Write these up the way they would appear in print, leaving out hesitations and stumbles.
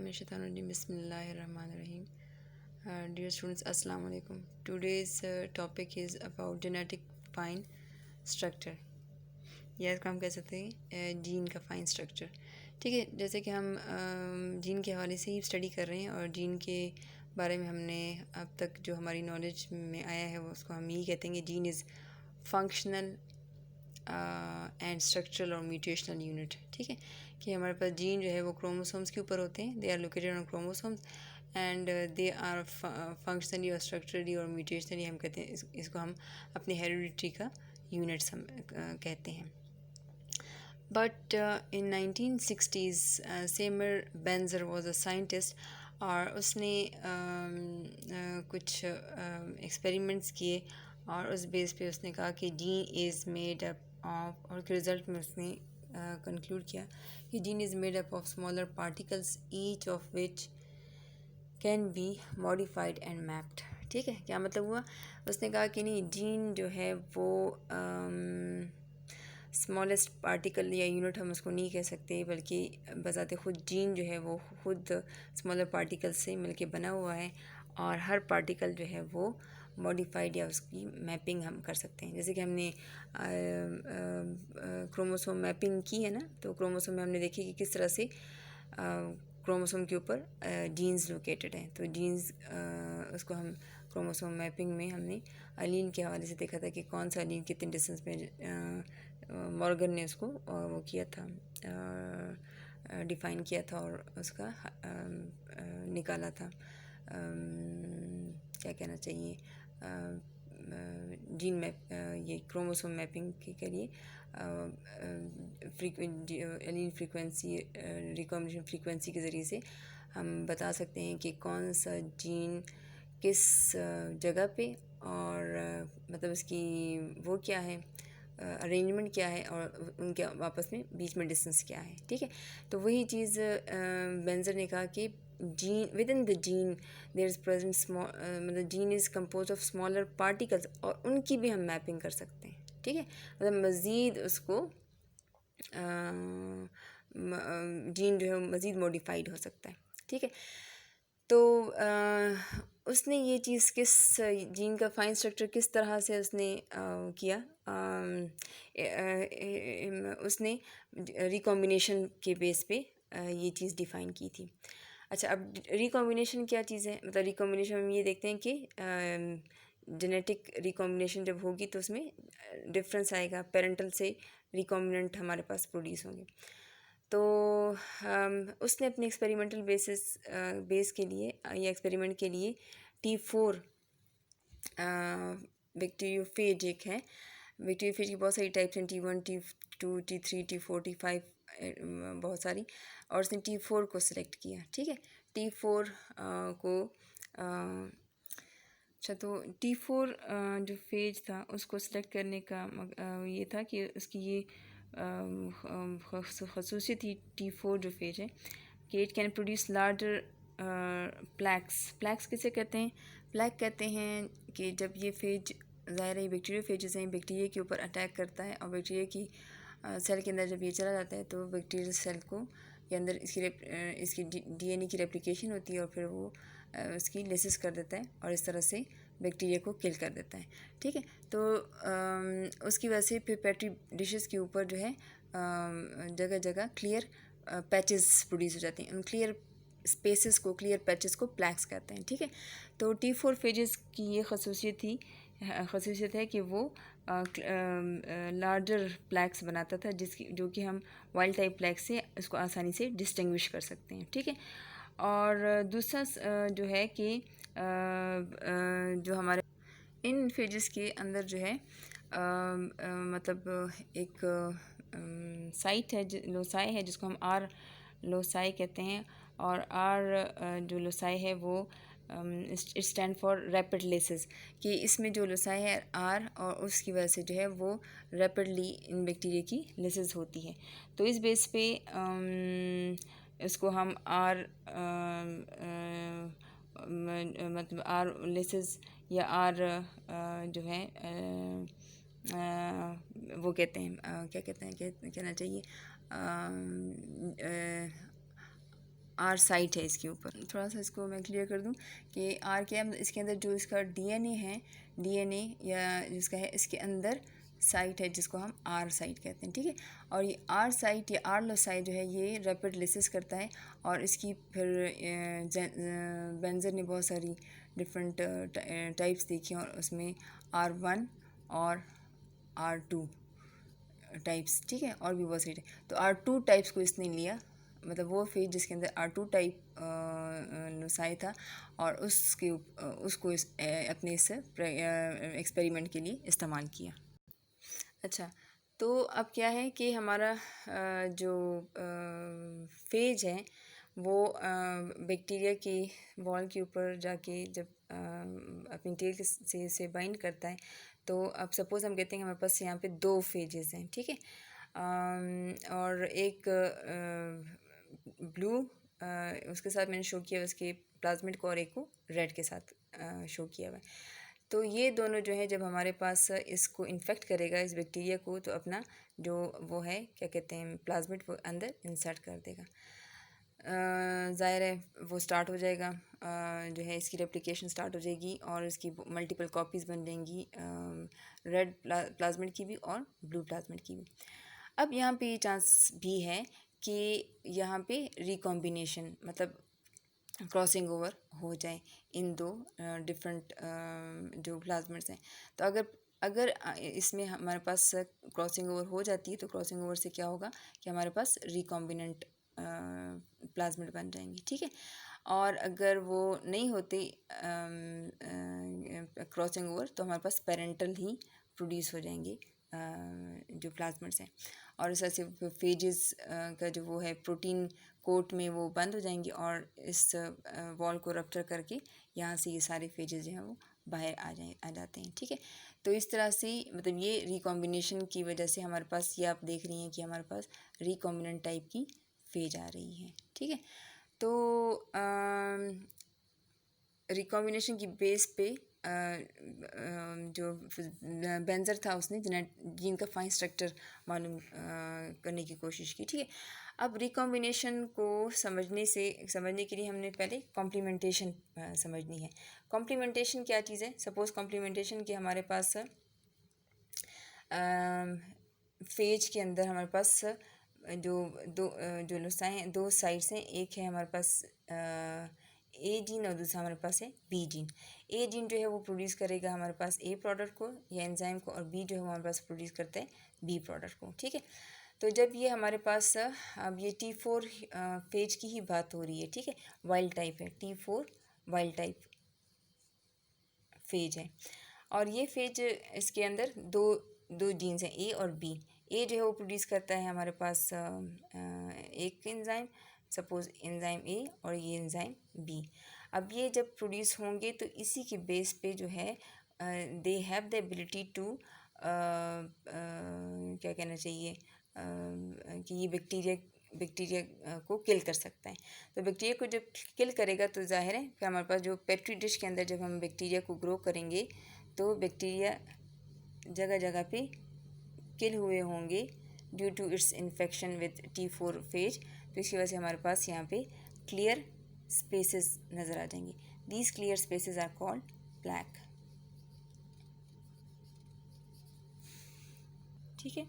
Billahiminash-shaytanir-rajim. Bismillahir-rahmanir-rahim. Dear students, Assalamu alaikum. Today's topic is about genetic fine structure. या इसको हम कह सकते हैं जीन का फाइन स्ट्रक्चर. ठीक है, जैसे कि हम जीन के हवाले से ही स्टडी कर रहे हैं और जीन के बारे में हमने अब तक जो हमारी नॉलेज में आया है वो उसको हम यही कहते हैं कि gene is functional and structural और म्यूटेशनल यूनिट. ठीक है, कि हमारे पास जीन जो है वो क्रोमोसोम्स के ऊपर होते हैं. They are located on chromosomes and they are functionally और स्ट्रक्चरली और म्यूटेशनली हम कहते हैं इसको हम अपने हेरिडिटी का यूनिट्स हम कहते हैं. बट इन 1960s सेमर बेंजर वाज अ साइंटिस्ट और उसने कुछ एक्सपेरिमेंट्स किए और उस बेस पे उसने कहा कि gene is made up of, और के रिज़ल्ट में उसने कंक्लूड किया कि gene is made up of smaller particles each of which can be modified and mapped. ठीक है, क्या मतलब हुआ? उसने कहा कि नहीं, जीन जो है वो स्मॉलेस्ट पार्टिकल या यूनिट हम उसको नहीं कह सकते, बल्कि बजाते ख़ुद जीन जो है वो ख़ुद स्मॉलर पार्टिकल से मिलके बना हुआ है और हर पार्टिकल जो है वो मॉडिफाइड या उसकी मैपिंग हम कर सकते हैं. जैसे कि हमने क्रोमोसोम मैपिंग की है ना, तो क्रोमोसोम में हमने देखी कि किस तरह से क्रोमोसोम के ऊपर जीन्स लोकेटेड हैं. तो जीन्स उसको हम क्रोमोसोम मैपिंग में हमने अलीन के हवाले से देखा था कि कौन सा अलीन कितने डिस्टेंस में मॉर्गन ने उसको वो किया था, डिफ़ाइन किया था और उसका निकाला था. क्या कहना चाहिए, जीन मैप, ये क्रोमोसोम मैपिंग के लिए एलीन फ्रीक्वेंसी, रिकॉम्बिनेशन फ्रीक्वेंसी के ज़रिए से हम बता सकते हैं कि कौन सा जीन किस जगह पे और मतलब उसकी वो क्या है, अरेंजमेंट क्या है और उनके आपस में बीच में डिस्टेंस क्या है. ठीक है, तो वही चीज़ बेंजर ने कहा कि gene within the gene there is present small, मतलब gene is compose of smaller particles और उनकी भी हम मैपिंग कर सकते हैं. ठीक है, मतलब मज़ीद उसको जीन जो है मज़ीद मॉडिफाइड हो सकता है. ठीक है, तो उसने ये चीज़ किस जीन का फाइन स्ट्रक्चर किस तरह से उसने किया, उसने रिकॉम्बिनेशन के बेस पे ये चीज़ डिफ़ाइन की थी. अच्छा, अब रिकॉम्बिनेशन क्या चीज़ है? मतलब रिकॉम्बिनेशन हम ये देखते हैं कि जेनेटिक रिकॉम्बिनेशन जब होगी तो उसमें डिफरेंस आएगा, पेरेंटल से रिकॉम्बिनेंट हमारे पास प्रोड्यूस होंगे. तो उसने अपने एक्सपेरिमेंटल बेस के लिए या एक्सपेरिमेंट के लिए T4 बैक्टीरियोफेज एक है. बैक्टीरियोफेज की बहुत सारी टाइप्स हैं, T1, T2, T3, T4, T5, बहुत सारी, और उसने T4 को सिलेक्ट किया. ठीक है, T4 को अच्छा, तो T4 जो फेज था उसको सिलेक्ट करने का ये था कि उसकी ये खसूसियत थी T4 जो फेज है कि इट कैन प्रोड्यूस लार्जर प्लैक्स किसे कहते हैं? प्लैक कहते हैं कि जब ये फेज, ज़ाहिर है बैक्टीरिया फेजेस हैं, बैक्टीरिया के ऊपर अटैक करता है और बैक्टीरिया की सेल के अंदर जब ये चला जाता है तो बैक्टीरियल सेल को के अंदर इसकी DNA की रेप्लिकेशन होती है और फिर वो उसकी लिसिस कर देता है और इस तरह से बैक्टीरिया को किल कर देता है. ठीक है, तो उसकी वजह से फिर पेट्री डिशेस के ऊपर जो है जगह जगह क्लियर पैचेस प्रोड्यूस हो जाते हैं. उन क्लियर स्पेसेस को, क्लियर पैचेस को प्लैक्स कहते हैं. ठीक है, तो T4 फेजेस की ये खसूसियत है कि वो लार्जर प्लैक्स बनाता था, जो कि हम वाइल्ड टाइप प्लैक्स से उसको आसानी से डिस्टिंग्विश कर सकते हैं. ठीक है, और दूसरा जो है कि जो हमारे इन फेजेस के अंदर जो है मतलब एक साइट है, लोसाई है, जिसको हम आर लोसाई कहते हैं. और आर जो लोसाई है वो स्टैंड फॉर रैपिड लेसेस, कि इसमें जो लोसाई है आर, और उसकी वजह से जो है वो रैपिडली इन बैक्टीरिया की लेसेस होती है. तो इस बेस पे इसको हम आर मतलब आर लेसेस या आर जो है वो कहते हैं, क्या कहते हैं, कहना चाहिए आर साइट है इसके ऊपर। थोड़ा सा इसको मैं क्लियर कर दूं कि आर क्या है, मतलब इसके अंदर जो इसका डीएनए है, डीएनए या जिसका है, इसके अंदर साइट है जिसको हम आर साइट कहते हैं, ठीक है। और ये आर साइट या आर लोसाई जो है ये रैपिड लिसिस करता है, और इसकी फिर बेंजर ने बहुत सारी डिफरेंट टाइप्स देखी, और उसमें R1 और R2 टाइप्स, ठीक है, और भी बहुत सारी तो R2 टाइप्स को इसने लिया, मतलब वो फेज जिसके अंदर R2 टाइप लोसाई था, और उसको अपने इस एक्सपेरिमेंट के लिए इस्तेमाल किया। अच्छा, तो अब क्या है कि हमारा जो फेज है वो बैक्टीरिया की वॉल के ऊपर जाके जब अपनी टेल से बाइंड करता है, तो अब सपोज़ हम कहते हैं कि हमारे पास यहाँ पे 2 फेजेस हैं, ठीक है। और एक ब्लू उसके साथ मैंने शो किया उसके प्लाज्मिड को, और एक को रेड के साथ शो किया हुआ है। तो ये दोनों जो है जब हमारे पास इसको इन्फेक्ट करेगा, इस बैक्टीरिया को, तो अपना जो वो है क्या कहते हैं प्लाज्मिड वो अंदर इंसर्ट कर देगा। ज़ाहिर है वो स्टार्ट हो जाएगा, जो है इसकी रेप्लिकेशन स्टार्ट हो जाएगी, और इसकी मल्टीपल कॉपीज़ बन जाएंगी, रेड प्लाज्मिड की भी और ब्लू प्लाज्मिड की भी। अब यहाँ पे ये चांस भी है कि यहाँ पे रिकॉम्बिनेशन, मतलब क्रॉसिंग ओवर हो जाए इन दो डिफरेंट जो प्लाज्मिड्स हैं। तो अगर अगर इसमें हमारे पास क्रॉसिंग ओवर हो जाती है, तो क्रॉसिंग ओवर से क्या होगा कि हमारे पास रिकॉम्बिनेंट प्लाज्मिड बन जाएंगे, ठीक है। और अगर वो नहीं होते क्रॉसिंग ओवर, तो हमारे पास पेरेंटल ही प्रोड्यूस हो जाएंगे जो प्लाज्मिड्स हैं, और इस तरह से फेजेस का जो वो है प्रोटीन कोट में वो बंद हो जाएंगे, और इस वॉल को रप्चर करके यहाँ से ये सारे फेजेस जो हैं वो बाहर आ जाते हैं, ठीक है। तो इस तरह से मतलब ये रिकॉम्बिनेशन की वजह से हमारे पास ये आप देख रही हैं कि हमारे पास रिकॉम्बिनेंट टाइप की फेज आ रही है, ठीक है। तो रिकॉम्बिनेशन की बेस पे जो बेंजर था उसने जीन का फाइन स्ट्रक्चर मालूम करने की कोशिश की, ठीक है। अब रिकॉम्बिनेशन को समझने के लिए हमने पहले कॉम्प्लीमेंटेशन समझनी है। कॉम्प्लीमेंटेशन क्या चीज़ है? सपोज़ कॉम्प्लीमेंटेशन के हमारे पास फेज के अंदर हमारे पास जो जो लोसाई हैं, 2 साइड्स हैं, एक है हमारे पास ए जीन और दूसरा हमारे पास है बी जीन। ए जीन जो है वो प्रोड्यूस करेगा हमारे पास ए प्रोडक्ट को या एंजाइम को, और बी जो है वो हमारे पास प्रोड्यूस करता है बी प्रोडक्ट को, ठीक है। तो जब ये हमारे पास अब ये T4 फेज की ही बात हो रही है, ठीक है, वाइल्ड टाइप है, T4 वाइल्ड टाइप फेज है, और ये फेज इसके अंदर दो जीन्स हैं ए और बी। ए जो है वो प्रोड्यूस करता है हमारे पास एक एंजाइम, सपोज एंजाइम ए, और ये एंजाइम बी। अब ये जब प्रोड्यूस होंगे तो इसी के बेस पे जो है they have the ability to क्या कहना चाहिए कि ये बैक्टीरिया को किल कर सकता है। तो बैक्टीरिया को जब किल करेगा तो जाहिर है कि हमारे पास जो पेट्री डिश के अंदर जब हम बैक्टीरिया को ग्रो करेंगे, तो बैक्टीरिया जगह जगह पे किल हुए होंगे due to its infection with T4 phage. तो इसकी वजह से हमारे पास यहाँ पे क्लियर स्पेसेस नज़र आ जाएंगे। These clear spaces are called plaque, ठीक है।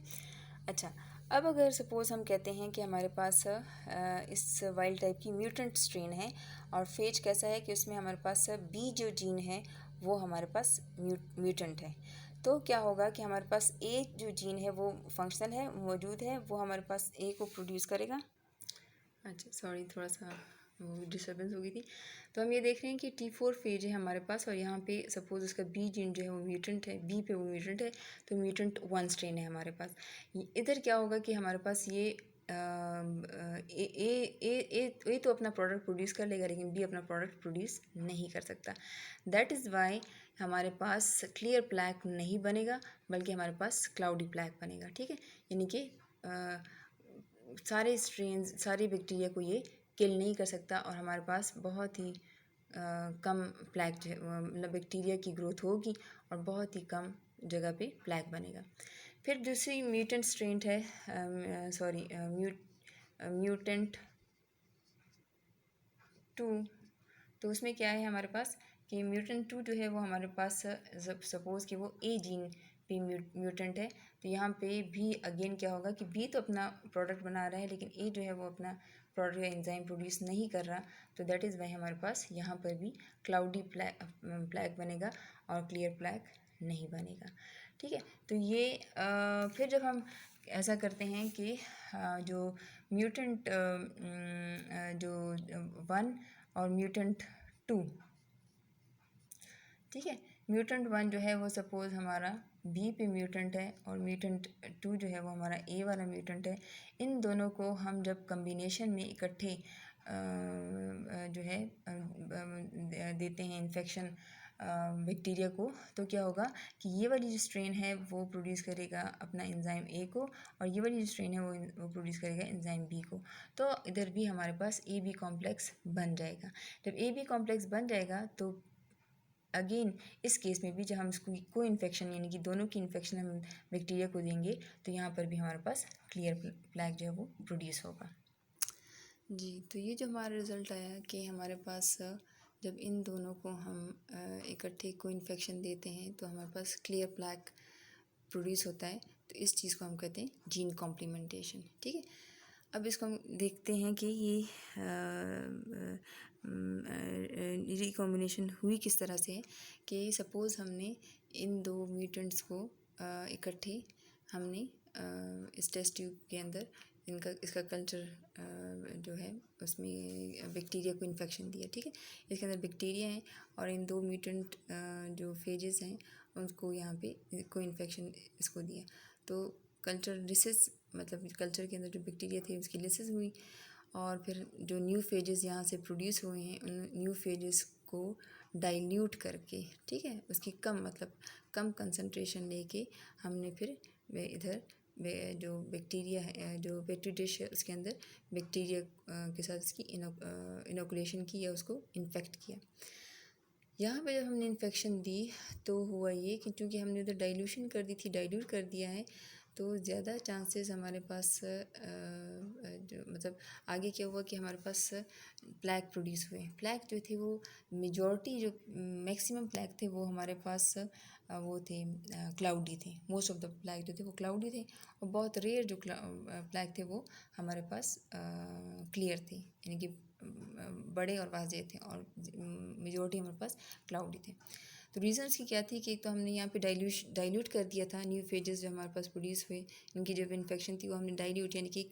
अच्छा, अब अगर सपोज़ हम कहते हैं कि हमारे पास इस वाइल्ड टाइप की म्यूटेंट स्ट्रेन है, और फेज कैसा है कि उसमें हमारे पास बी जो जीन है वो हमारे पास म्यूटेंट है, तो क्या होगा कि हमारे पास ए जो जीन है वो फंक्शनल है, मौजूद है, वो हमारे पास ए को प्रोड्यूस करेगा। अच्छा सॉरी, थोड़ा सा वो डिस्टर्बेंस हो गई थी। तो हम ये देख रहे हैं कि T4 फेज है हमारे पास, और यहाँ पे सपोज़ उसका बी जीन जो है वो म्यूटेंट है, बी पे वो म्यूटेंट है, तो म्यूटेंट 1 स्ट्रेन है हमारे पास। इधर क्या होगा कि हमारे पास ये ए तो अपना प्रोडक्ट प्रोड्यूस कर लेगा, लेकिन बी अपना प्रोडक्ट प्रोड्यूस नहीं कर सकता। दैट इज़ वाई हमारे पास क्लियर प्लैक नहीं बनेगा, बल्कि हमारे पास क्लाउडी प्लैक बनेगा, ठीक है। यानी कि सारे स्ट्रेन्स, सारी बैक्टीरिया को ये किल नहीं कर सकता, और हमारे पास बहुत ही कम प्लैक मतलब बैक्टीरिया की ग्रोथ होगी, और बहुत ही कम जगह पे प्लैक बनेगा। फिर दूसरी म्यूटेंट स्ट्रेन है, म्यूटेंट टू, तो उसमें क्या है हमारे पास कि म्यूटेंट टू जो है वो हमारे पास सपोज़ कि वो ए जीन पे म्यूटेंट है, तो यहाँ पे भी अगेन क्या होगा कि बी तो अपना प्रोडक्ट बना रहा है लेकिन ए जो है वो अपना प्रोडक्ट या एंजाइम प्रोड्यूस नहीं कर रहा, तो दैट इज़ वाई हमारे पास यहाँ पर भी क्लाउडी प्लैग बनेगा और क्लियर प्लैग नहीं बनेगा। ठीक है, तो ये फिर जब हम ऐसा करते हैं कि जो म्यूटेंट जो वन और म्यूटेंट टू, ठीक है, म्यूटेंट वन जो है वो सपोज़ हमारा बी पे म्यूटेंट है और म्यूटेंट टू जो है वो हमारा ए वाला म्यूटेंट है। इन दोनों को हम जब कम्बिनेशन में इकट्ठे जो है देते हैं इन्फेक्शन बैक्टीरिया को, तो क्या होगा कि ये वाली जो स्ट्रेन है वो प्रोड्यूस करेगा अपना एंजाइम ए को और ये वाली जो स्ट्रेन है वो प्रोड्यूस करेगा एंजाइम बी को। तो इधर भी हमारे पास ए बी कॉम्प्लेक्स बन जाएगा। जब ए बी कॉम्प्लेक्स बन जाएगा तो अगेन इस केस में भी जब हम इसको को इन्फेक्शन यानी कि दोनों की इन्फेक्शन हम बैक्टीरिया को देंगे तो यहाँ पर भी हमारे पास क्लियर प्लैग जो है वो प्रोड्यूस होगा। जी, तो ये जो हमारा रिज़ल्ट आया कि हमारे पास जब इन दोनों को हम इकट्ठे को इन्फेक्शन देते हैं तो हमारे पास क्लियर प्लैग प्रोड्यूस होता है, तो इस चीज़ को हम कहते हैं जीन कॉम्प्लीमेंटेशन। ठीक है, अब इसको हम देखते हैं कि ये रिकॉम्बिनेशन हुई किस तरह से है कि सपोज़ हमने इन दो म्यूटेंट्स को इकट्ठे हमने इस टेस्ट ट्यूब के अंदर इसका कल्चर जो है उसमें बैक्टीरिया को इन्फेक्शन दिया। ठीक है, इसके अंदर बैक्टीरिया है और इन दो म्यूटेंट जो फेजेस हैं उनको यहाँ पे को इन्फेक्शन इसको दिया, तो कल्चर लिसिस मतलब कल्चर के अंदर जो बैक्टीरिया थे उसकी लिसिस हुई और फिर जो न्यू फेजेस यहाँ से प्रोड्यूस हुए हैं उन न्यू फेजेस को डाइल्यूट करके, ठीक है, उसकी कम मतलब कम कंसंट्रेशन लेके हमने फिर इधर जो बैक्टीरिया है जो पेट्री डिश है उसके अंदर बैक्टीरिया के साथ इसकी इनोकुलेशन की या उसको इन्फेक्ट किया। यहाँ पे जब हमने इन्फेक्शन दी तो हुआ ये कि चूँकि हमने उधर डाइल्यूशन कर दी थी, डाइल्यूट कर दिया है, तो ज़्यादा चांसेस हमारे पास जो मतलब आगे क्या हुआ कि हमारे पास प्लैग प्रोड्यूस हुए। प्लैग जो थे वो मेजॉरिटी जो मैक्सिमम प्लैग थे वो हमारे पास वो थे क्लाउडी थे। मोस्ट ऑफ द प्लैग जो थे वो क्लाउडी थे और बहुत रेयर जो प्लैग थे वो हमारे पास क्लियर थे, यानी कि बड़े और वाज़ेह थे और मेजॉरिटी हमारे पास क्लाउडी थे। तो रीज़न्स की क्या थी कि एक तो हमने यहाँ पे डाइल्यूट कर दिया था न्यू फेजेस जो हमारे पास प्रोड्यूस हुए, इनकी जब इन्फेक्शन थी वो हमने डाइल्यूट यानी कि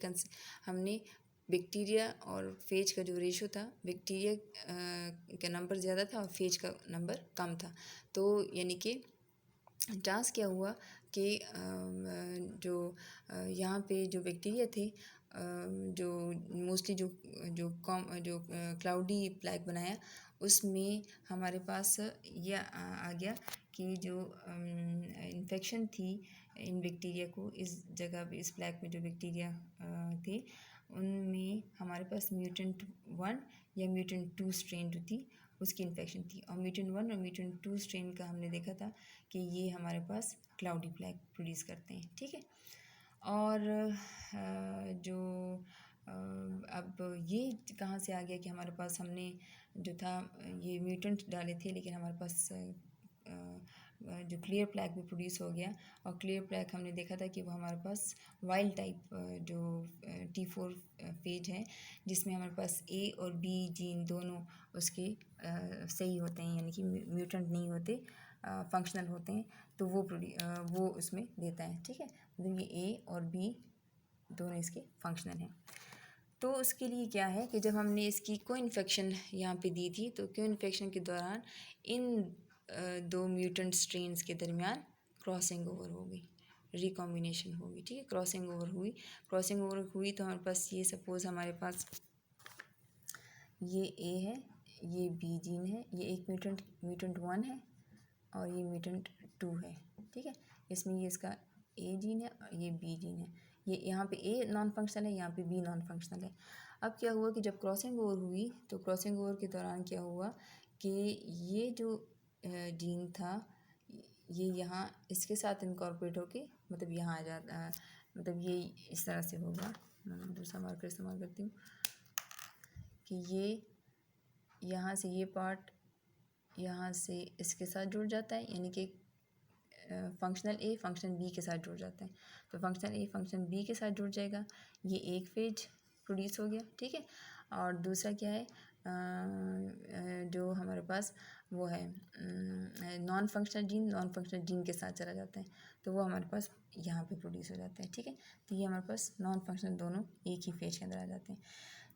हमने बैक्टीरिया और फेज का जो रेशो था, बैक्टीरिया का नंबर ज़्यादा था और फेज का नंबर कम था, तो यानी कि चांस क्या हुआ कि जो यहाँ पे जो बैक्टीरिया थे जो मोस्टली जो क्लाउडी प्लैग बनाया उसमें हमारे पास यह आ गया कि जो इन्फेक्शन थी इन बैक्टीरिया को इस जगह पे इस प्लैग में जो बैक्टीरिया थे उनमें हमारे पास म्यूटेंट वन या म्यूटेंट टू स्ट्रेन जो थी उसकी इन्फेक्शन थी और म्यूटेंट वन और म्यूटेंट टू स्ट्रेन का हमने देखा था कि ये हमारे पास क्लाउडी प्लैग प्रोड्यूस करते हैं। ठीक है, और जो अब ये कहाँ से आ गया कि हमारे पास हमने जो था ये म्यूटेंट डाले थे लेकिन हमारे पास जो क्लियर प्लैग भी प्रोड्यूस हो गया और क्लियर प्लैग हमने देखा था कि वो हमारे पास वाइल्ड टाइप जो T4 फेज है जिसमें हमारे पास ए और बी जीन दोनों उसके सही होते हैं, यानी कि म्यूटेंट नहीं होते, फंक्शनल होते हैं, तो वो उसमें देता है। ठीक है, मतलब ये ए और बी दोनों इसके फंक्शनल हैं। तो उसके लिए क्या है कि जब हमने इसकी को इन्फेक्शन यहाँ पे दी थी तो को इन्फेक्शन के दौरान इन दो म्यूटेंट स्ट्रेन्स के दरमियान क्रॉसिंग ओवर हो गई, रिकॉम्बिनेशन होगी। ठीक है, क्रॉसिंग ओवर हुई तो हमारे पास ये सपोज़ हमारे पास ये ए है, ये बी जीन है, ये एक म्यूटेंट वन है और ये म्यूटेंट टू है। ठीक है, इसमें ये इसका ए जीन है और ये बी जीन है, ये यहाँ पे ए नॉन फंक्शनल है, यहाँ पे बी नॉन फंक्शनल है। अब क्या हुआ कि जब क्रॉसिंग ओवर हुई तो क्रॉसिंग ओवर के दौरान क्या हुआ कि ये जो जीन था ये यहाँ इसके साथ इनकॉर्पोरेट होके मतलब यहाँ आ जाता, मतलब ये इस तरह से होगा। मैं दूसरा मार्कर इस्तेमाल करती हूँ कि ये यहाँ से ये पार्ट यहाँ से इसके साथ जुड़ जाता है, यानी कि फंक्शनल ए फंक्शन बी के साथ जुड़ जाते हैं। तो फंक्शनल ए फंक्शन बी के साथ जुड़ जाएगा, ये एक फेज प्रोड्यूस हो गया, ठीक है। और दूसरा क्या है, जो हमारे पास वो है नॉन फंक्शनल जीन के साथ चला जाता है, तो वो हमारे पास यहाँ पे प्रोड्यूस हो जाता है, ठीक है। तो ये हमारे पास नॉन फंक्शनल दोनों एक ही फेज के अंदर आ जाते हैं।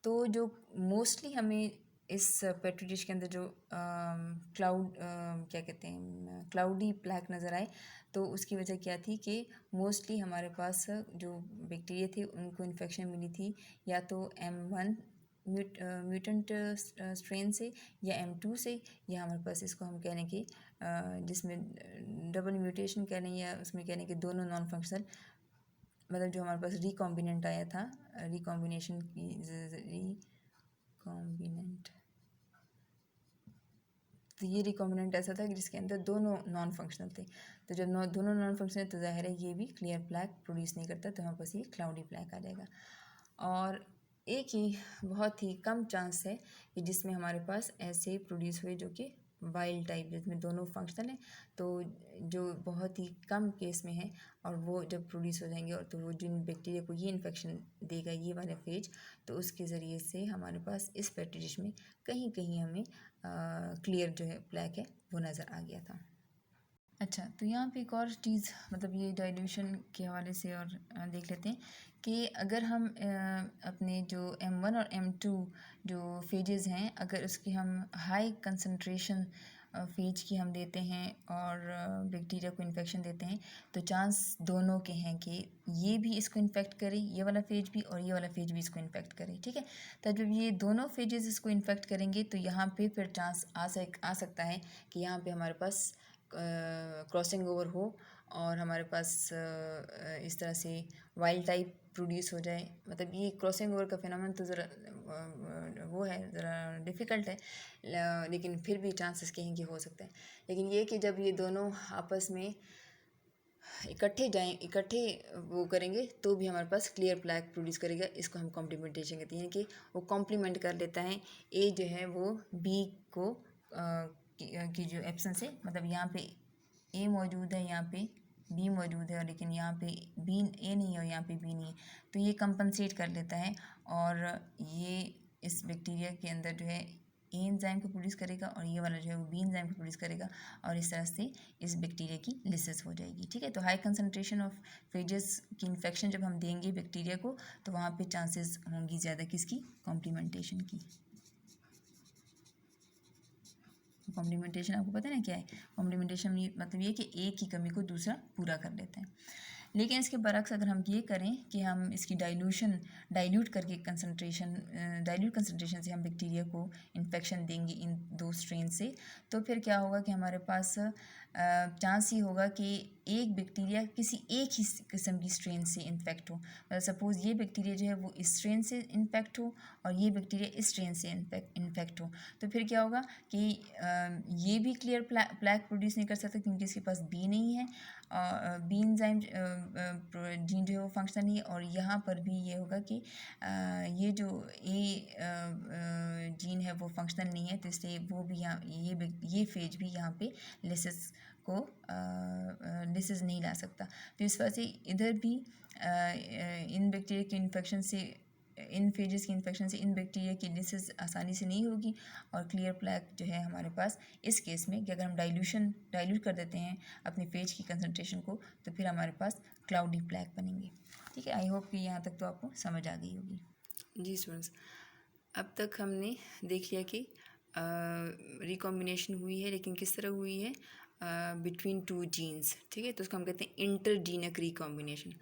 तो जो मोस्टली हमें इस पेट्री डिश के अंदर जो क्या कहते हैं क्लाउडी प्लैक नज़र आए, तो उसकी वजह क्या थी कि मोस्टली हमारे पास जो बैक्टीरिया थे उनको इन्फेक्शन मिली थी या तो M1 म्यूटेंट स्ट्रेन से या M2 से, या हमारे पास इसको हम कहने के जिसमें डबल म्यूटेशन कह लें या उसमें कहने के दोनों नॉन फंक्शनल, मतलब जो हमारे पास रिकॉम्बिनेंट आया था, रिकॉम्बिनेशन की रिकॉम्बिनेंट, तो ये रिकॉम्बिनेंट ऐसा था कि जिसके अंदर दोनों नॉन फंक्शनल थे। तो जब दोनों नॉन फंक्शनल, तो जाहिर है ये भी क्लियर प्लैक प्रोड्यूस नहीं करता, तो हमारे पास ये क्लाउडी प्लैक आ जाएगा। और एक ही बहुत ही कम चांस है कि जिसमें हमारे पास ऐसे प्रोड्यूस हुए जो कि वाइल्ड टाइप, जिसमें दोनों फंक्शनल हैं, तो जो बहुत ही कम केस में है, और वो जब प्रोड्यूस हो जाएंगे और तो वो जिन बैक्टीरिया को ये इन्फेक्शन देगा ये वाला फेज, तो उसके ज़रिए से हमारे पास इस पेट्री डिश में कहीं कहीं हमें क्लियर जो है ब्लैक है वो नज़र आ गया था। अच्छा, तो यहाँ पे एक और चीज़, मतलब ये डाइल्यूशन के हवाले से और देख लेते हैं कि अगर हम अपने जो M1 और M2 जो फेजेस हैं, अगर उसकी हम हाई कंसंट्रेशन फेज की हम देते हैं और बैक्टीरिया को इन्फेक्शन देते हैं, तो चांस दोनों के हैं कि ये भी इसको इन्फेक्ट करे, ये वाला फेज भी, और ये वाला फेज भी इसको इन्फेक्ट करे, ठीक है। तो जब ये दोनों फेजेस इसको इन्फेक्ट करेंगे, तो यहाँ पे फिर चांस आ सकता है कि यहाँ पे हमारे पास क्रॉसिंग ओवर हो और हमारे पास इस तरह से वाइल्ड टाइप प्रोड्यूस हो जाए। मतलब ये क्रॉसिंग ओवर का फिनोमेन तो ज़रा वो है, ज़रा डिफ़िकल्ट है, लेकिन फिर भी चांसेस कहीं कि हो सकता है। लेकिन ये कि जब ये दोनों आपस में इकट्ठे वो करेंगे, तो भी हमारे पास क्लियर प्लैक प्रोड्यूस करेगा। इसको हम कॉम्प्लीमेंटेशन कहते हैं कि वो कॉम्प्लीमेंट कर लेता है, ए जो है वो बी को की जो एब्सेंस है, मतलब यहाँ पे ए मौजूद है, यहाँ पे बी मौजूद है, और लेकिन यहाँ पे बी ए नहीं है और यहाँ पे बी नहीं है, तो ये कंपनसेट कर लेता है और ये इस बैक्टीरिया के अंदर जो है ए एंजाइम को प्रोड्यूस करेगा और ये वाला जो है वो बी एंजाइम को प्रोड्यूस करेगा, और इस तरह से इस बैक्टीरिया की लिसिस हो जाएगी, ठीक है। तो हाई कंसनट्रेशन ऑफ फेजेस की इन्फेक्शन जब हम देंगे बैक्टीरिया को, तो वहाँ पे चांसेस होंगी ज़्यादा किसकी, कॉम्प्लीमेंटेशन की। कॉम्प्लीमेंटेशन आपको पता है ना क्या है, कॉम्प्लीमेंटेशन मतलब ये कि एक की कमी को दूसरा पूरा कर लेता है। लेकिन इसके बरक्स अगर हम ये करें कि हम इसकी डाइल्यूट करके डाइल्यूट कंसनट्रेशन से हम बैक्टीरिया को इन्फेक्शन देंगे इन दो स्ट्रेन से, तो फिर क्या होगा कि हमारे पास चांस ही होगा कि एक बैक्टीरिया किसी एक ही किस्म की स्ट्रेन से इन्फेक्ट हो। मतलब सपोज़ ये बैक्टीरिया जो है वो इस स्ट्रेन से इन्फेक्ट हो और ये बैक्टीरिया इस स्ट्रेन से इन्फेक्ट हो, तो फिर क्या होगा कि ये भी क्लियर प्लैक प्रोड्यूस नहीं कर सकता क्योंकि इसके पास बी नहीं है, बी एंजाइम जीन जो है वो फंक्शनल नहीं है, और यहाँ पर भी ये होगा कि ये जो ए जीन है वो फंक्शनल नहीं है, तो इसलिए वो भी यहाँ ये फेज भी यहाँ पे लिसिस नहीं ला सकता। तो इस वजह से इधर भी इन बैक्टीरिया के इन्फेक्शन से, इन फेजेस की इन्फेक्शन से इन बैक्टीरिया की लिसिस आसानी से नहीं होगी, और क्लियर प्लैक जो है हमारे पास इस केस में कि अगर हम डाइल्यूट कर देते हैं अपने फेज की कंसनट्रेशन को, तो फिर हमारे पास क्लाउडी प्लैक बनेंगे, ठीक है। आई होप कि यहाँ तक तो आपको समझ आ गई होगी। जी स्टूडेंट्स, अब तक हमने देख लिया कि रिकॉम्बिनेशन हुई है, लेकिन किस तरह हुई है, बिटवीन टू जीन्स, ठीक है। तो उसको हम कहते हैं इंटरजीनक रिकॉम्बिनेशन।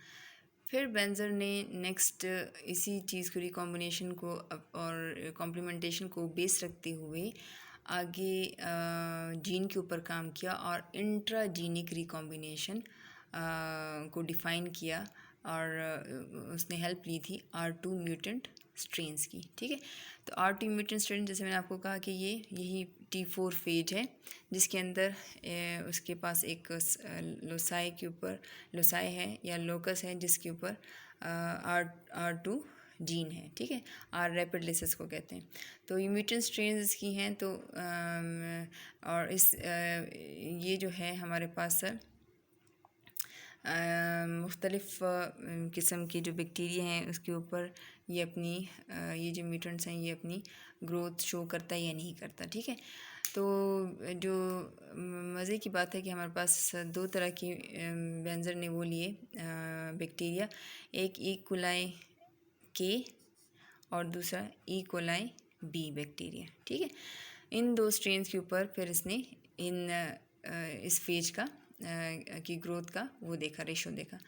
फिर बेंजर ने नेक्स्ट इसी चीज़ को, रिकॉम्बिनेशन को और कॉम्प्लीमेंटेशन को बेस रखते हुए आगे जीन के ऊपर काम किया और इंट्राजीनिक रिकॉम्बिनेशन को डिफ़ाइन किया, और उसने हेल्प ली थी R2 म्यूटेंट स्ट्रेन्स की, ठीक है। तो R2 म्यूटेंट स्ट्रेन, जैसे मैंने आपको कहा कि ये यही T4 फेज है जिसके अंदर उसके पास एक लोसाई के ऊपर लोसाई है या लोकस है जिसके ऊपर R2 जीन है, ठीक है। आर रैपिड लिसिस को कहते हैं। तो ये म्यूटेंट स्ट्रेन इसकी हैं। तो और ये जो है हमारे पास मुख्तलिफ़ किस्म की जो बैक्टीरिया हैं उसके ऊपर ये अपनी ये जो म्यूटेंट्स हैं ये अपनी ग्रोथ शो करता है या नहीं करता, ठीक है। तो जो मज़े की बात है कि हमारे पास दो तरह की बेंजर ने वो लिए बैक्टीरिया, एक ई कोलाई के और दूसरा ई कोलाई बी बैक्टीरिया, ठीक है। इन दो स्ट्रेन्स के ऊपर फिर इसने इस फेज का की ग्रोथ का वो देखा, रेशो देखा।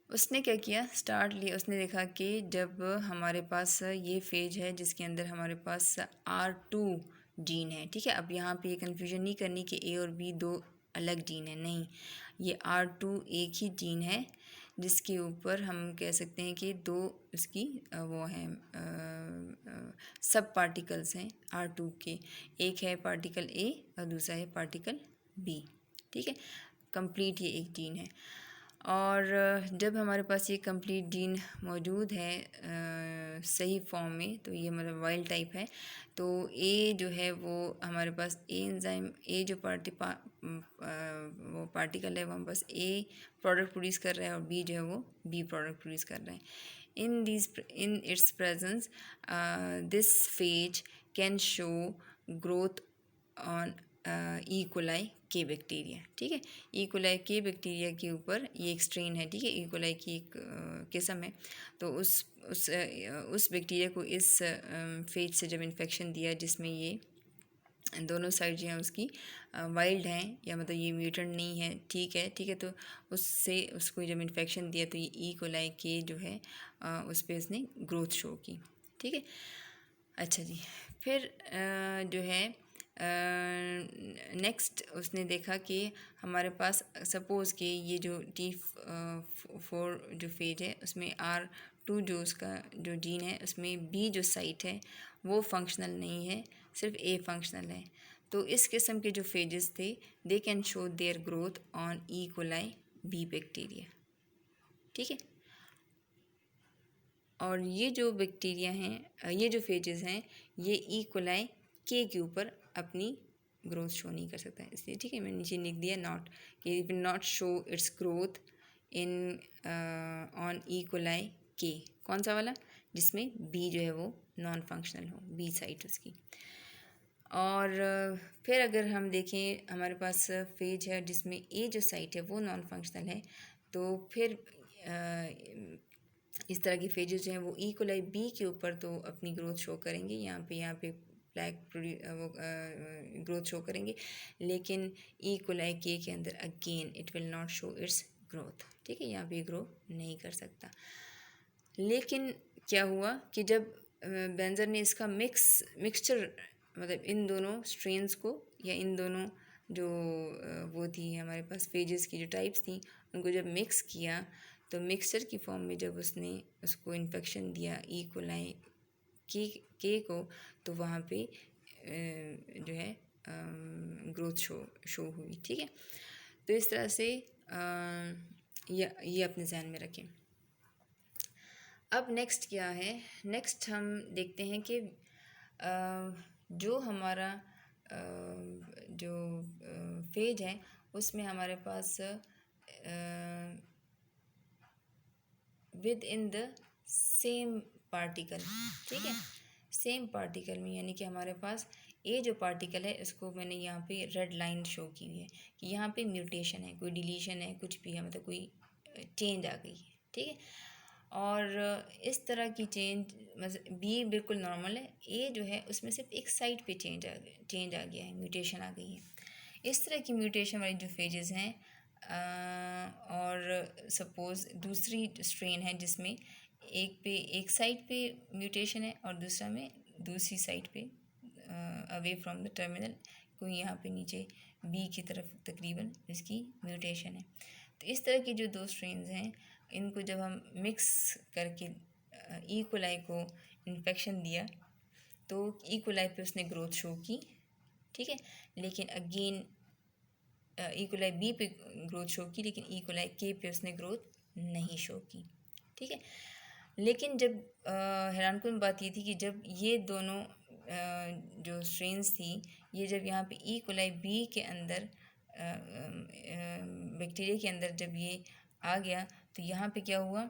उसने क्या किया, स्टार्ट लिया, उसने देखा कि जब हमारे पास ये फेज है जिसके अंदर हमारे पास R2 जीन है, ठीक है। अब यहाँ पे ये कन्फ्यूजन नहीं करनी कि ए और बी दो अलग जीन है, नहीं, ये R2 एक ही जीन है जिसके ऊपर हम कह सकते हैं कि दो इसकी वो हैं सब पार्टिकल्स हैं R2 के, एक है पार्टिकल ए और दूसरा है पार्टिकल बी, ठीक है। कंप्लीट ये एक जीन है। और जब हमारे पास ये कंप्लीट जीन मौजूद है सही फॉर्म में, तो ये मतलब वाइल्ड टाइप है, तो ए जो है वो हमारे पास ए एंजाइम, ए जो वो पार्टिकल है वो हमारे पास ए प्रोडक्ट प्रोड्यूस कर रहा है और बी जो है वो बी प्रोडक्ट प्रोड्यूस कर रहा है। in its presence this phage can show growth on E coli के बैक्टीरिया, ठीक है। ई कोलाई के बैक्टीरिया के ऊपर ये एक स्ट्रेन है, ठीक है, ई कोलाई की एक किस्म है। तो उस बैक्टीरिया को इस फेज से जब इन्फेक्शन दिया जिसमें ये दोनों साइड जो हैं उसकी वाइल्ड हैं या मतलब ये म्यूटेंट नहीं है, ठीक है, ठीक है। तो उससे उसको जब इन्फेक्शन दिया तो ये ई कोलाई के जो है उस पर उसने ग्रोथ शो की, ठीक है। अच्छा जी, फिर जो है नेक्स्ट उसने देखा कि हमारे पास सपोज़ कि ये जो T4 जो फेज है उसमें R2 जो उसका जो जीन है उसमें B जो साइट है वो फंक्शनल नहीं है, सिर्फ A फंक्शनल है। तो इस किस्म के जो फेजेस थे they can show their growth on E coli B bacteria, ठीक है। और ये जो बैक्टीरिया हैं, ये जो फेजेस हैं, ये ई कोलाई के ऊपर अपनी ग्रोथ शो नहीं कर सकता है, इसलिए, ठीक है, मैंने नीचे लिख दिया नॉट, कि will not show it's growth in on E coli के, कौन सा वाला, जिसमें बी जो है वो नॉन फंक्शनल हो, बी साइट उसकी। और फिर अगर हम देखें हमारे पास फेज है जिसमें ए जो साइट है वो नॉन फंक्शनल है, तो फिर इस तरह की फेजेस जो हैं वो ई कोलाई बी के ऊपर तो अपनी ग्रोथ शो करेंगे, यहाँ पे ब्लैक वो ग्रोथ शो करेंगे, लेकिन ई कोलाई के अंदर again it will not show it's growth, ठीक है, यहाँ पे ग्रो नहीं कर सकता। लेकिन क्या हुआ कि जब बेंजर ने इसका मिक्सचर मतलब इन दोनों स्ट्रेन्स को या इन दोनों जो वो थी हमारे पास फेजेस की जो टाइप्स थी उनको जब मिक्स किया, तो मिक्सचर की फॉर्म में जब उसने उसको इन्फेक्शन दिया ई कोलाई के को, तो वहाँ पे जो है ग्रोथ शो हुई, ठीक है। तो इस तरह से ये अपने ज़हन में रखें। अब नेक्स्ट क्या है, नेक्स्ट हम देखते हैं कि जो हमारा जो फेज है उसमें हमारे पास within the same particle, ठीक है, सेम पार्टिकल में, यानी कि हमारे पास ए जो पार्टिकल है इसको मैंने यहाँ पे रेड लाइन शो की हुई है कि यहाँ पे म्यूटेशन है, कोई डिलीशन है, कुछ भी है, मतलब कोई चेंज आ गई है, ठीक है। और इस तरह की चेंज मतलब बी बिल्कुल नॉर्मल है, ए जो है उसमें सिर्फ एक साइड पे चेंज आ गया है, म्यूटेशन आ गई है। इस तरह की म्यूटेशन वाली जो फेजेस हैं और सपोज़ दूसरी स्ट्रेन है जिसमें एक साइड पे म्यूटेशन है और दूसरा में दूसरी साइड पे अवे फ्रॉम द टर्मिनल, कोई यहाँ पे नीचे बी की तरफ तकरीबन इसकी म्यूटेशन है। तो इस तरह की जो दो स्ट्रेन्स हैं इनको जब हम मिक्स करके ई कोलाई को इन्फेक्शन दिया तो ई कोलाई पे उसने ग्रोथ शो की, ठीक है, लेकिन अगेन ई कोलाई बी पे ग्रोथ शो की, लेकिन ई कोलाई के पे उसने ग्रोथ नहीं शो की, ठीक है। लेकिन जब हैरानकुन बात ये थी कि जब ये दोनों जो स्ट्रेन्स थी, ये जब यहाँ पे ई कोलाई बी के अंदर बैक्टीरिया के अंदर जब ये आ गया, तो यहाँ पे क्या हुआ,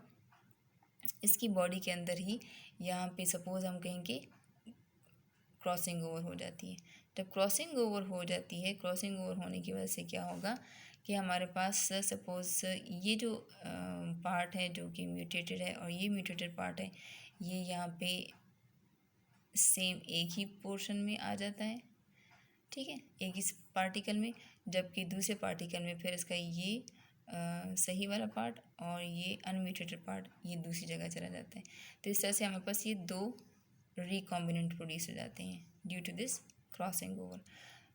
इसकी बॉडी के अंदर ही यहाँ पे सपोज़ हम कहेंगे क्रॉसिंग ओवर हो जाती है। जब क्रॉसिंग ओवर हो जाती है, क्रॉसिंग ओवर होने की वजह से क्या होगा कि हमारे पास सपोज़ ये जो पार्ट है जो कि म्यूटेटेड है और ये म्यूटेटेड पार्ट है, ये यहाँ पे सेम एक ही पोर्शन में आ जाता है, ठीक है, एक ही पार्टिकल में, जबकि दूसरे पार्टिकल में फिर इसका ये सही वाला पार्ट और ये अनम्यूटेटेड पार्ट ये दूसरी जगह चला जाता है। तो इस तरह से हमारे पास ये दो रिकॉम्बिनेंट प्रोड्यूस हो जाते हैं due to this crossing over.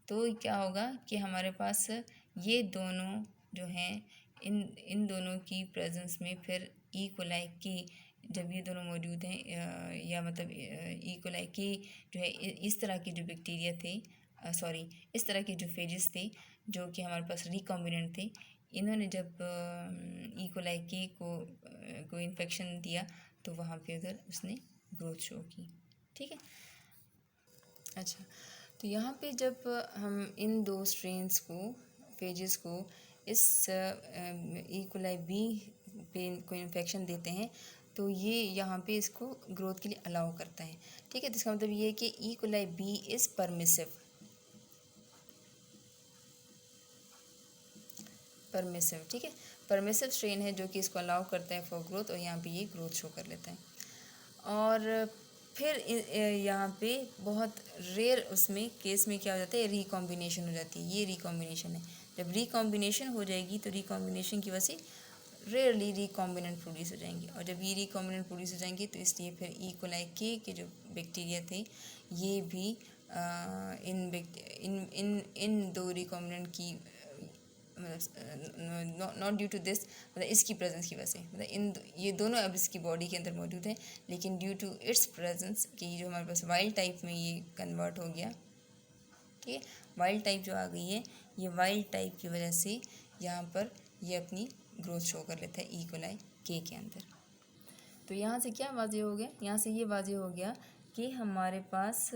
तो क्या होगा कि हमारे पास ये दोनों जो हैं, इन दोनों की प्रेजेंस में फिर ई कोलाई के जब ये दोनों मौजूद हैं, या मतलब ई कोलाई के जो है इस तरह के जो बैक्टीरिया थे, इस तरह के जो फेजेस थे जो कि हमारे पास रिकॉम्बिनेंट थे, इन्होंने जब ई कोलाई के को इन्फेक्शन दिया तो वहाँ पे उधर उसने ग्रोथ शो की, ठीक है। अच्छा, तो यहाँ पे जब हम इन दो स्ट्रेन्स को, फेजेस को इस ई कोलाई बी पे को इन्फेक्शन देते हैं, तो ये यहाँ पे इसको ग्रोथ के लिए अलाउ करता है, ठीक है। तो इसका मतलब ये है कि E coli B is permissive, ठीक है, परमिसिव स्ट्रेन है जो कि इसको अलाउ करता है फॉर ग्रोथ, और यहाँ पे ये ग्रोथ शो कर लेता है। और फिर यहाँ पे बहुत रेयर उसमें केस में क्या हो जाता है, रिकॉम्बिनेशन हो जाती है। ये रिकॉम्बिनेशन है, जब रिकॉम्बिनेशन हो जाएगी तो रिकॉम्बिनेशन की वजह से रेयरली रिकॉम्बिनेंट प्रोड्यूस हो जाएंगे, और जब ये रिकॉम्बिनेंट प्रोड्यूस हो जाएंगे तो इसलिए फिर ई कोलाई के जो बैक्टीरिया थे ये भी इन दो रिकॉम्बिनेंट की नॉट ड्यू टू दिस, मतलब इसकी प्रेजेंस की वजह से, मतलब ये दोनों अब इसकी बॉडी के अंदर मौजूद हैं, लेकिन ड्यू टू इट्स प्रेजेंस कि जो हमारे पास वाइल्ड टाइप में ये कन्वर्ट हो गया, ठीक है, वाइल्ड टाइप जो आ गई है, ये वाइल्ड टाइप की वजह से यहाँ पर ये अपनी ग्रोथ शो कर लेता है ई कोलाई के अंदर। तो यहाँ से क्या वाज़ेह हो गया, यहाँ से ये वाज़ेह हो गया कि हमारे पास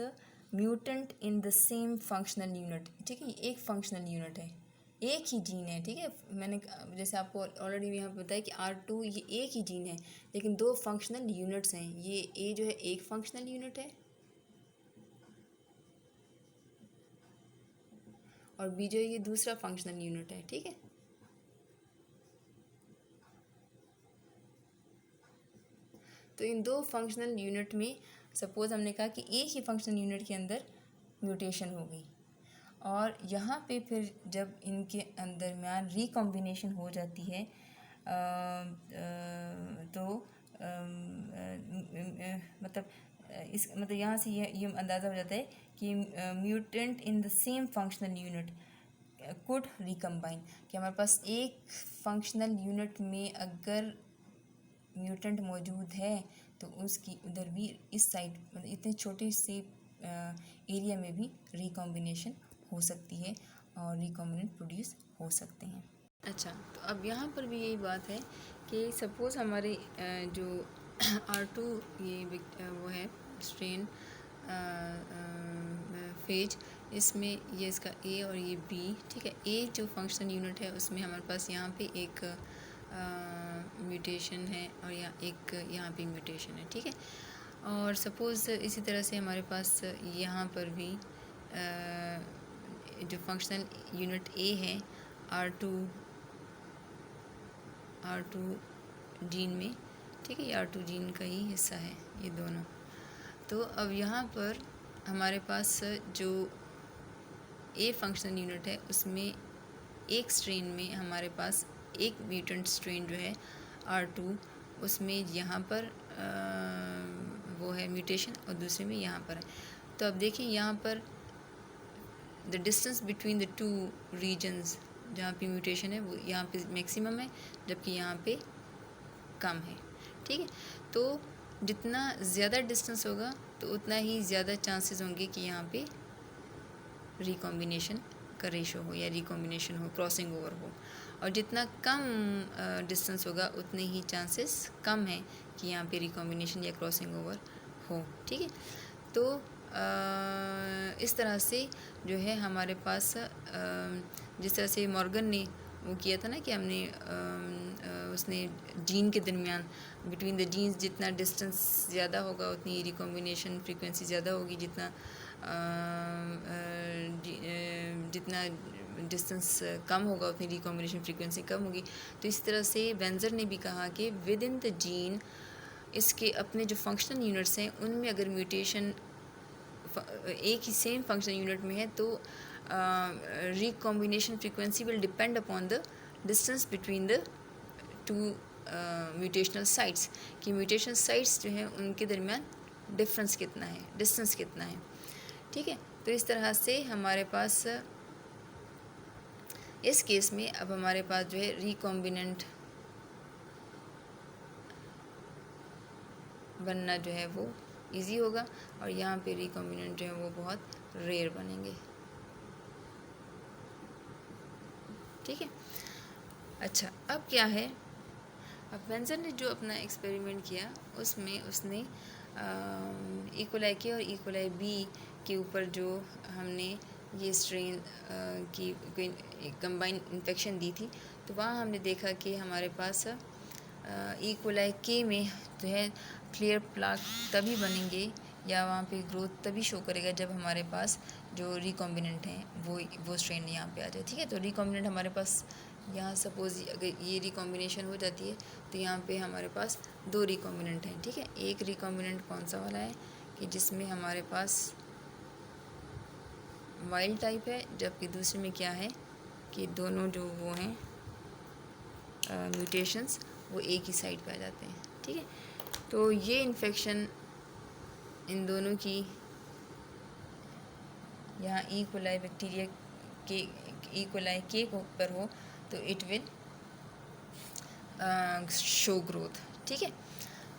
mutant in the same functional unit, ठीक है, एक फंक्शनल यूनिट है, एक ही जीन है, ठीक है। मैंने जैसे आपको ऑलरेडी यहाँ पर बताया कि R2 ये एक ही जीन है, लेकिन दो फंक्शनल यूनिट्स हैं। ये ए जो है एक फंक्शनल यूनिट है और बी जो है ये दूसरा फंक्शनल यूनिट है, ठीक है। तो इन दो फंक्शनल यूनिट में सपोज़ हमने कहा कि एक ही फंक्शनल यूनिट के अंदर म्यूटेशन हो गई, और यहाँ पे फिर जब इनके अंदर में रिकॉम्बिनेशन हो जाती है तो मतलब यहाँ से ये अंदाज़ा हो जाता है कि mutant in the same functional unit could recombine, कि हमारे पास एक फंक्शनल यूनिट में अगर म्यूटेंट मौजूद है तो उसकी उधर भी इस साइड, मतलब इतने छोटे से एरिया में भी रिकॉम्बिनेशन हो सकती है और रिकॉम्बिनेंट प्रोड्यूस हो सकते हैं। अच्छा, तो अब यहाँ पर भी यही बात है कि सपोज़ हमारे जो R2 ये वो है स्ट्रेन फेज, इसमें ये इसका ए और ये बी, ठीक है। ए जो फंक्शनल यूनिट है उसमें हमारे पास यहाँ पे एक म्यूटेशन है और यहाँ पे म्यूटेशन है, ठीक है। और सपोज़ इसी तरह से हमारे पास यहाँ पर भी जो फंक्शनल यूनिट ए है R2 जीन में, ठीक है, ये R2 जीन का ही हिस्सा है ये दोनों। तो अब यहाँ पर हमारे पास जो ए फंक्शनल यूनिट है उसमें एक स्ट्रेन में हमारे पास एक म्यूटेंट स्ट्रेन जो है R2, उसमें यहाँ पर वो है म्यूटेशन और दूसरे में यहाँ पर है। तो अब देखिए यहाँ पर the distance between the two reasons जहाँ पे म्यूटेशन है वो यहाँ पे मैक्सिमम है, जबकि यहाँ पे कम है, ठीक है। तो जितना ज़्यादा डिस्टेंस होगा तो उतना ही ज़्यादा चांसेस होंगे कि यहाँ पे रिकॉम्बिनेशन का रेशो हो या रिकॉम्बिनेशन हो, क्रॉसिंग ओवर हो। और जितना कम डिस्टेंस होगा उतने ही चांसेस कम हैं कि यहाँ पे रिकॉम्बिनेशन या क्रॉसिंग ओवर हो। ठीक है, तो इस तरह से जो है हमारे पास जिस तरह से मॉर्गन ने वो किया था ना कि हमने उसने जीन के दरमियान बिटवीन द जीन्स जितना डिस्टेंस ज़्यादा होगा उतनी रिकॉम्बिनेशन फ्रीक्वेंसी ज़्यादा होगी, जितना डिस्टेंस कम होगा उतनी रिकॉम्बिनेशन फ्रीक्वेंसी कम होगी। तो इस तरह से वेंजर ने भी कहा कि विद इन द जीन इसके अपने जो फंक्शनल यूनिट्स हैं उनमें अगर म्यूटेशन एक ही सेम फंक्शनल यूनिट में है तो recombination frequency will depend upon the distance between the two mutational sites, कि म्यूटेशन साइट्स जो हैं उनके दरमियान डिफरेंस कितना है, डिस्टेंस कितना है। ठीक है, तो इस तरह से हमारे पास इस केस में अब हमारे पास जो है रिकॉम्बिनेंट बनना जो है वो इजी होगा और यहाँ पे रिकॉम्बिनेंट जो है वो बहुत रेयर बनेंगे। ठीक है, अच्छा अब क्या है, अब वेंजर ने जो अपना एक्सपेरिमेंट किया उसमें उसने इकोलाई के और इकोलाई बी के ऊपर जो हमने ये स्ट्रेन की कंबाइन इन्फेक्शन दी थी, तो वहाँ हमने देखा कि हमारे पास इकोलाई के में जो है क्लियर प्लाक तभी बनेंगे या वहाँ पे ग्रोथ तभी शो करेगा जब हमारे पास जो रिकॉम्बिनेंट हैं वो स्ट्रेन यहाँ पे आ जाए। ठीक है, तो रिकॉम्बिनेंट हमारे पास यहाँ सपोज अगर ये रिकॉम्बिनेशन हो जाती है तो यहाँ पे हमारे पास 2 रिकॉम्बिनेंट हैं। ठीक है, एक रिकॉम्बिनेंट कौन सा वाला है कि जिसमें हमारे पास वाइल्ड टाइप है, जबकि दूसरे में क्या है कि दोनों जो वो हैं म्यूटेशंस वो एक ही साइड पे आ जाते हैं। ठीक है, तो ये इन्फेक्शन इन दोनों की यहाँ ई कोलाई बैक्टीरिया के ई कोलाई के ऊपर हो तो इट विल शो ग्रोथ। ठीक है,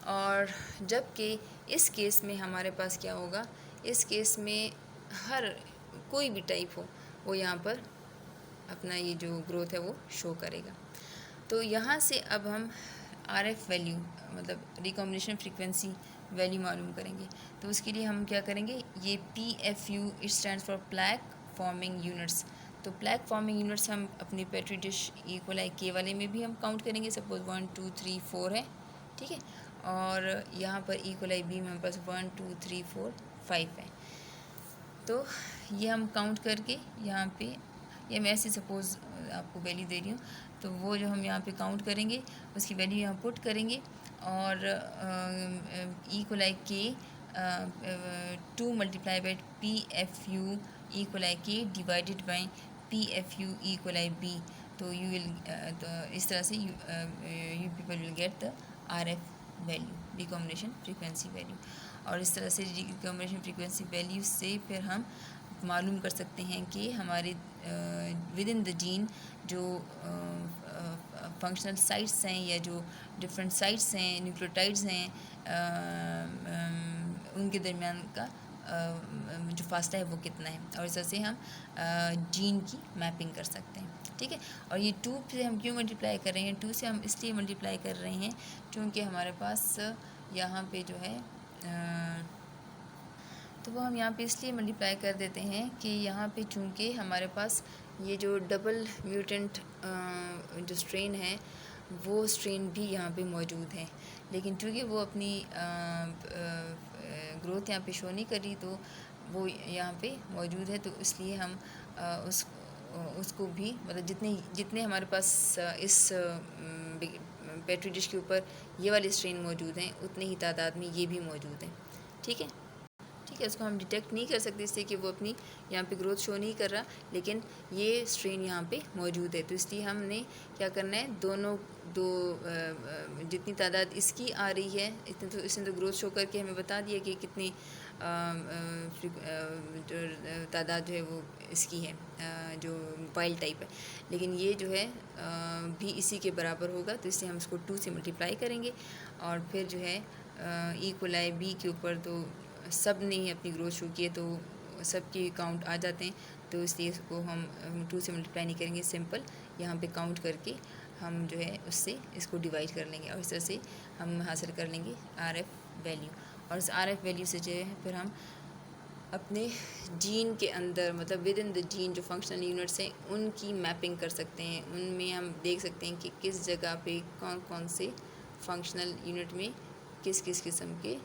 और जबकि इस केस में हमारे पास क्या होगा, इस केस में हर कोई भी टाइप हो वो यहाँ पर अपना ये जो ग्रोथ है वो शो करेगा। तो यहाँ से अब हम RF वैल्यू मतलब रिकॉम्बिनेशन फ्रीक्वेंसी वैल्यू मालूम करेंगे। तो उसके लिए हम क्या करेंगे, ये PFU it stands for plaque forming units. तो प्लैक फॉर्मिंग यूनिट्स हम अपनी पेट्री डिश इकोलाई के वाले में भी हम काउंट करेंगे, सपोज 1 2 3 4 है। ठीक है, और यहाँ पर इकोलाई बी में हमारे पास 1 2 3 4 5 है। तो ये हम काउंट करके यहाँ पे ये मैं ऐसे सपोज आपको वैल्यू दे रही हूँ, तो वो जो हम यहाँ पे काउंट करेंगे उसकी वैल्यू यहाँ पुट करेंगे और इकोलाई के 2 मल्टीप्लाई बाई PFU इकोलाई के divided by PFU E coli B. तो यू विल तो इस तरह से you people will get the RF value, recombination frequency value. और इस तरह से रिकॉम्बिनेशन फ्रीक्वेंसी वैल्यू से फिर हम मालूम कर सकते हैं कि हमारे विद इन द जीन जो फंक्शनल साइट्स हैं या जो डिफरेंट साइट्स हैं, न्यूक्लियोटाइड्स हैं, उनके दरमियान का जो फासला है वो कितना है, और इस तरह से हम जीन की मैपिंग कर सकते हैं। ठीक है, और ये 2 से हम क्यों मल्टीप्लाई कर रहे हैं, 2 से हम इसलिए मल्टीप्लाई कर रहे हैं क्योंकि हमारे पास यहाँ पे जो है तो वो हम यहाँ पे इसलिए मल्टीप्लाई कर देते हैं कि यहाँ पे चूँकि हमारे पास ये जो डबल म्यूटेंट जो स्ट्रेन है वो स्ट्रेन भी यहाँ पे मौजूद है, लेकिन चूँकि वो अपनी ग्रोथ यहाँ पे शो नहीं करी तो वो यहाँ पे मौजूद है, तो इसलिए हम उसको भी मतलब जितने हमारे पास इस पेट्री डिश के ऊपर ये वाले स्ट्रेन मौजूद हैं उतने ही तादाद में ये भी मौजूद हैं। ठीक है, ठीक है, उसको हम डिटेक्ट नहीं कर सकते इससे कि वो अपनी यहाँ पे ग्रोथ शो नहीं कर रहा, लेकिन ये स्ट्रेन यहाँ पे मौजूद है। तो इसलिए हमने क्या करना है, दो जितनी तादाद इसकी आ रही है इतने तो इसने तो ग्रोथ शो करके हमें बता दिया कि कितनी तादाद जो है वो इसकी है जो वाइल्ड टाइप है, लेकिन ये जो है भी इसी के बराबर होगा। तो इसलिए हम इसको 2 से मल्टीप्लाई करेंगे और फिर जो है इकोलाई बी के ऊपर तो सब ने ही अपनी ग्रोथ शुरू की है, तो सबकी काउंट आ जाते हैं, तो इसलिए इसको हम 2 से मल्टीप्लाई नहीं करेंगे, सिंपल यहाँ पे काउंट करके हम जो है उससे इसको डिवाइड कर लेंगे और इस तरह से हम हासिल कर लेंगे RF वैल्यू। और इस RF वैल्यू से जो है फिर हम अपने जीन के अंदर, मतलब विद इन द जीन जो फंक्शनल यूनिट्स हैं उनकी मैपिंग कर सकते हैं। उनमें हम देख सकते हैं कि किस जगह पे कौन कौन से फंक्शनल यूनिट में किस किस किस्म के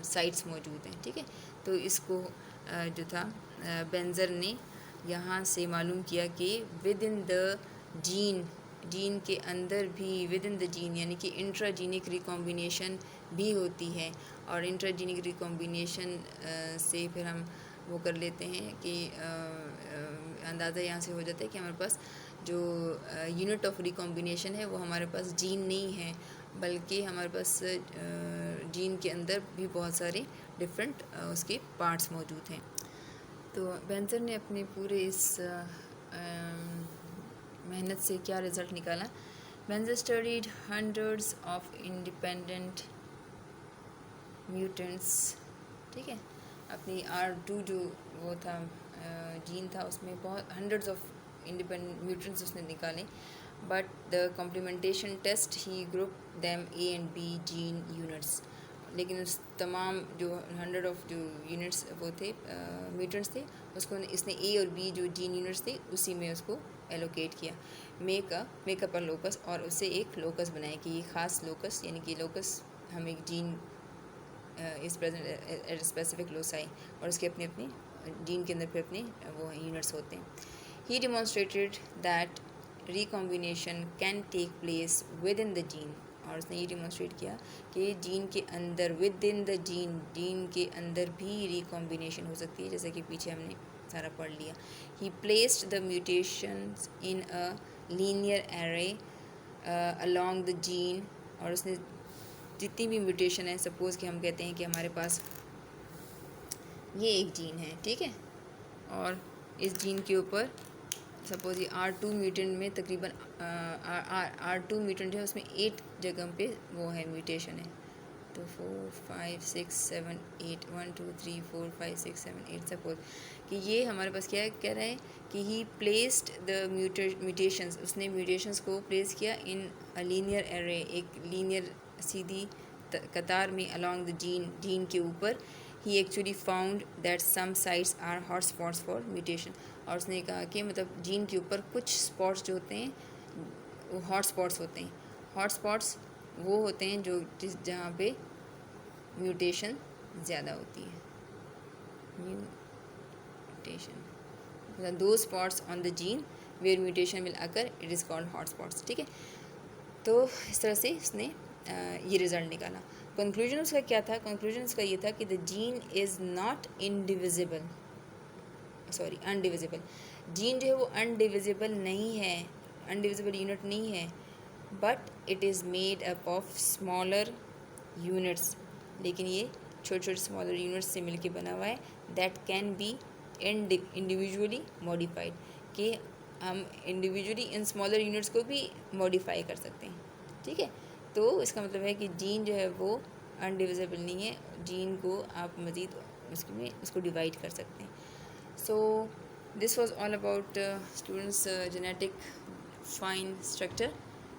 साइट्स मौजूद हैं। ठीक है, तो इसको जो था बेंजर ने यहाँ से मालूम किया कि विद इन द जीन के अंदर भी विद इन द जीन यानी कि इंट्राजीनिक रिकॉम्बिनेशन भी होती है। और इंट्राजीनिक रिकॉम्बिनेशन से फिर हम वो कर लेते हैं कि अंदाज़ा यहाँ से हो जाता है कि हमारे पास जो यूनिट ऑफ रिकॉम्बिनेशन है वो हमारे पास जीन नहीं है, बल्कि हमारे पास जीन के अंदर भी बहुत सारे डिफरेंट उसके पार्ट्स मौजूद हैं। तो बेंजर ने अपने पूरे इस मेहनत से क्या रिज़ल्ट निकाला। Berger studied hundreds of independent mutants. ठीक है, अपनी R2 जो वो था जीन था उसमें बहुत हंड्रेड्स ऑफ इंडिपेंडेंट म्यूटेंट्स उसने निकाले। बट द कॉम्प्लीमेंटेशन टेस्ट ही group them A and B gene units. लेकिन उस तमाम जो 100 ऑफ जो यूनिट्स वो थे म्यूटेंट्स थे, उसको इसने A और B जो जीन यूनिट्स थे उसी में उसको एलोकेट किया। मेक अ लोकस, और उससे एक लोकस बनाया कि ये ख़ास लोकस, यानी कि लोकस हम एक जीन इस प्रेजेंट एट स्पेसिफिक लोसाई, और उसके अपने अपने जीन के अंदर फिर अपने वो यूनिट्स होते हैं। He demonstrated that recombination can take place within the gene, और उसने ये डिमॉन्स्ट्रेट किया कि जीन के अंदर विद इन द जीन के अंदर भी रिकॉम्बिनेशन हो सकती है, जैसे कि पीछे हमने सारा पढ़ लिया। ही placed the mutations in a linear array along the gene, और उसने जितनी भी म्यूटेशन है, सपोज़ कि हम कहते हैं कि हमारे पास ये एक जीन है, ठीक है, और इस जीन के ऊपर सपोज़ ये R2 म्यूटेंट में तकरीबन R2 म्यूटेंट है, उसमें 8 जगह पे वो है म्यूटेशन है। तो 4 5 6 7 8 1 2 3 4 5 6 7 8 सपोज कि ये हमारे पास क्या है, कह रहा है कि ही प्लेस्ड द म्यूटेशंस, उसने म्यूटेशंस को प्लेस किया इन अ लीनियर एरे, एक लीनियर सीधी कतार में अलोंग द जीन के ऊपर। He actually found that some sites are hot spots for mutation, और उसने कहा कि मतलब जीन के ऊपर कुछ स्पॉट्स जो होते हैं वो हॉट स्पॉट्स होते हैं। हॉट स्पॉट्स वो होते हैं जो जहाँ पे म्यूटेशन ज़्यादा होती है। म्यूटेशन मतलब दो spots on the gene where mutation will occur, it is called hot spots. ठीक है, तो इस तरह से इसने ये रिज़ल्ट निकाला। कंक्लूजन उसका क्या था? कंक्लूजन उसका ये था कि the gene is not undivisible. Gene जो है वो अनडिविजिबल नहीं है, अनडिविजिबल यूनिट नहीं है, but it is made up of smaller units, लेकिन ये छोटे छोटे स्मॉलर यूनिट्स से मिलके बना हुआ है। That can be individually modified, कि हम इंडिविजुअली इन स्मॉलर यूनिट्स को भी मॉडिफाई कर सकते हैं। ठीक है, तो इसका मतलब है कि जीन जो है वो अनडिविजिबल नहीं है, जीन को आप मज़ीद उसको डिवाइड कर सकते हैं। So this was all about students genetic fine structure,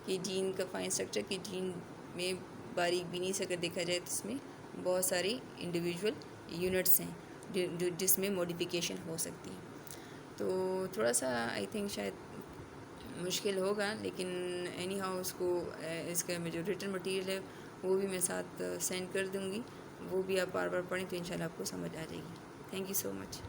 कि जीन का फाइन स्ट्रक्चर, कि जीन में बारीक बीनी से अगर देखा जाए तो इसमें बहुत सारी इंडिविजुअल यूनिट्स हैं जो जिसमें मॉडिफिकेशन हो सकती है। तो थोड़ा सा आई थिंक शायद मुश्किल होगा, लेकिन एनी हाउ उसको इसका में जो रिटन मटेरियल है वो भी मैं साथ सेंड कर दूँगी, वो भी आप बार बार पढ़ें तो इंशाल्लाह आपको समझ आ जाएगी। Thank you so much.